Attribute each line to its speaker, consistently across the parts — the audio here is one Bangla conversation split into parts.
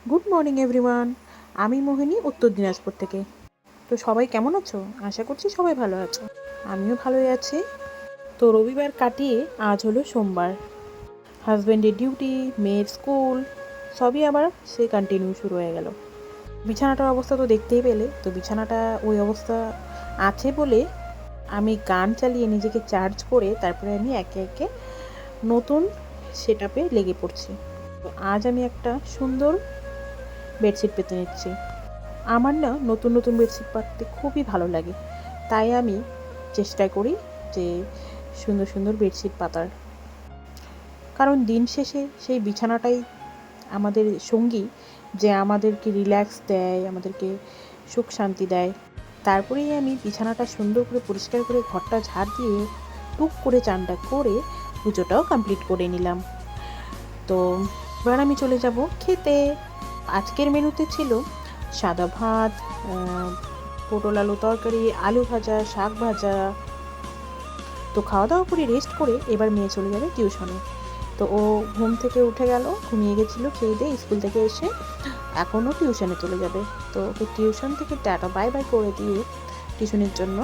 Speaker 1: Good morning everyone. আমি মোহিনী, উত্তর দিনাজপুর থেকে। তো সবাই কেমন আছো? আশা করছি সবাই ভালো আছো। আমিও ভালোই আছি। তো রবিবার কাটিয়ে আজ হলো সোমবার। হাজব্যান্ডের ডিউটি, মেয়ের স্কুল, সবই আবার সে কন্টিনিউ শুরু হয়ে গেল। বিছানাটার অবস্থা তো দেখতেই পেলে। তো বিছানাটা ওই অবস্থা আছে বলে আমি গান চালিয়ে নিজেকে চার্জ করে তারপরে আমি একে একে নতুন সেট আপে লেগে পড়ছি। তো আজ আমি একটা সুন্দর বেডশিট পেতে নিচ্ছি। আমার না নতুন নতুন বেডশিট পাততে খুবই ভালো লাগে, তাই আমি চেষ্টা করি যে সুন্দর সুন্দর বেডশিট পাতার। কারণ দিন শেষে সেই বিছানাটাই আমাদের সঙ্গী, যে আমাদেরকে রিল্যাক্স দেয়, আমাদেরকে সুখ শান্তি দেয়। তারপরেই আমি বিছানাটা সুন্দর করে পরিষ্কার করে ঘরটা ঝাড় দিয়ে টুক করে চানটা করে পুজোটাও কমপ্লিট করে নিলাম। তো এবার আমি চলে যাব খেতে। আজকের মেনুতে ছিল সাদা ভাত, পটল আলু তরকারি, আলু ভাজা, শাক ভাজা। তো খাওয়া দাওয়া করে রেস্ট করে এবার মেয়ে চলে যাবে টিউশনে। তো ও ঘুম থেকে উঠে গেল, ঘুমিয়ে গেছিলো, খেয়ে দিয়ে স্কুল থেকে এসে এখনও টিউশনে চলে যাবে। তো ওকে টিউশন থেকে টাটা বাই বাই করে দিয়ে টিউশনের জন্য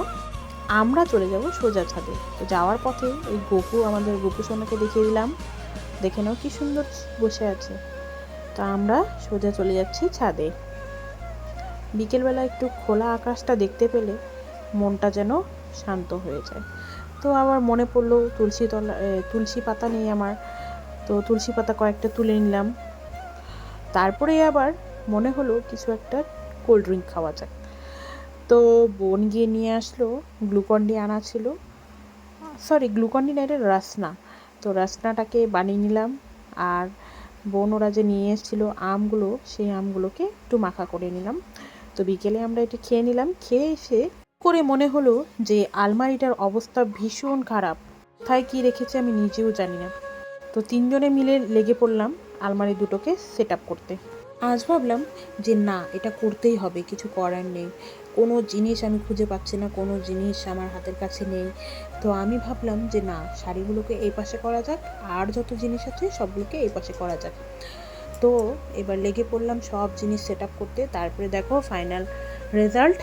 Speaker 1: আমরা চলে যাব সোজা ছাদে। তো যাওয়ার পথে এই আমাদের গোপু সোনাকে দেখিয়ে দিলাম, দেখে নাও কি সুন্দর বসে আছে। তো আমরা সোজা চলে যাচ্ছি ছাদে। বিকেলবেলা একটু খোলা আকাশটা দেখতে পেলে মনটা যেন শান্ত হয়ে যায়। তো আবার মনে পড়লো তুলসী পাতা নেই আমার। তো তুলসী পাতা কয়েকটা তুলে নিলাম। তারপরে আবার মনে হলো কিছু একটা কোল্ড ড্রিঙ্ক খাওয়া যাক। তো বোন গিয়ে নিয়ে আসলো গ্লুকন-ডি আনা ছিল, গ্লুকন-ডি না, এটা রাসনা। তো রাসনাটাকে বানিয়ে নিলাম। আর বোন ওরা যে নিয়ে এসেছিলো আমগুলো, সেই আমগুলোকে একটু মাখা করে নিলাম। তো বিকেলে আমরা এটা খেয়ে নিলাম। খেয়ে এসে করে মনে হলো যে আলমারিটার অবস্থা ভীষণ খারাপ, কোথায় কী রেখেছে আমি নিজেও জানি না। তো তিনজনে মিলে লেগে পড়লাম আলমারি দুটোকে সেট আপ করতে। আজ ভাবলাম যে না, এটা করতেই হবে, কিছু করার নেই। কোনো জিনিস আমি খুঁজে পাচ্ছি না, কোনো জিনিস আমার হাতের কাছে নেই। তো আমি ভাবলাম যে না, শাড়িগুলোকে এই পাশে করা যাক, আর যত জিনিস আছে সবগুলোকে এই পাশে করা যাক। তো এবার লেগে পড়লাম সব জিনিস সেট আপ করতে। তারপরে দেখো ফাইনাল রেজাল্ট,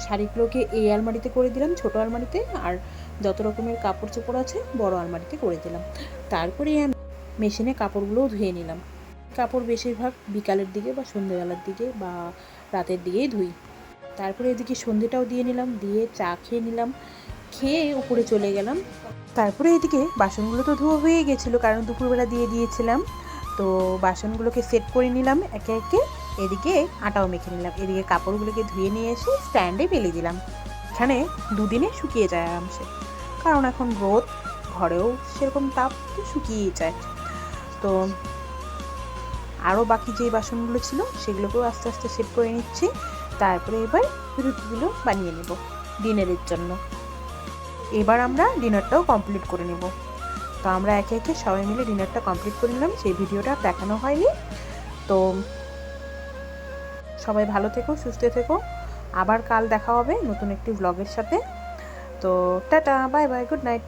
Speaker 1: শাড়িগুলোকে এই আলমারিতে করে দিলাম, ছোটো আলমারিতে, আর যত রকমের কাপড় চোপড় আছে বড় আলমারিতে করে দিলাম। তারপরে আমি মেশিনে কাপড়গুলোও ধুয়ে নিলাম। কাপড় বেশিরভাগ বিকালের দিকে বা সন্ধ্যেবেলার দিকে বা রাতের দিকেই ধুই। তারপরে এদিকে সন্ধ্যেটাও দিয়ে নিলাম, দিয়ে চা খেয়ে নিলাম, খেয়ে উপরে চলে গেলাম। তারপরে এদিকে বাসনগুলো তো ধোয়া হয়ে গেছিলো, কারণ দুপুরবেলা দিয়ে দিয়েছিলাম। তো বাসনগুলোকে সেট করে নিলাম একে একে। এদিকে আটাও মেখে নিলাম, এদিকে কাপড়গুলোকে ধুয়ে নিয়ে এসে স্ট্যান্ডে মেলে দিলাম। এখানে দুদিনে শুকিয়ে যায় আরামসে, কারণ এখন রোদ, ঘরেও সেরকম তাপ, তো শুকিয়েই যায়। তো আরও বাকি যেই বাসনগুলো ছিল সেগুলোকেও আস্তে আস্তে সেট করে নিচ্ছি। তারপরে এবার রুটিগুলো বানিয়ে নেব ডিনারের জন্য। এবার আমরা ডিনারটাও কমপ্লিট করে নেব। তো আমরা একে একে সবাই মিলে ডিনারটা কমপ্লিট করে নিলাম, সেই ভিডিওটা দেখানো হয়নি। তো সবাই ভালো থেকো, সুস্থ থেকো। আবার কাল দেখা হবে নতুন একটি ব্লগের সাথে। তো tata, bye bye, good night.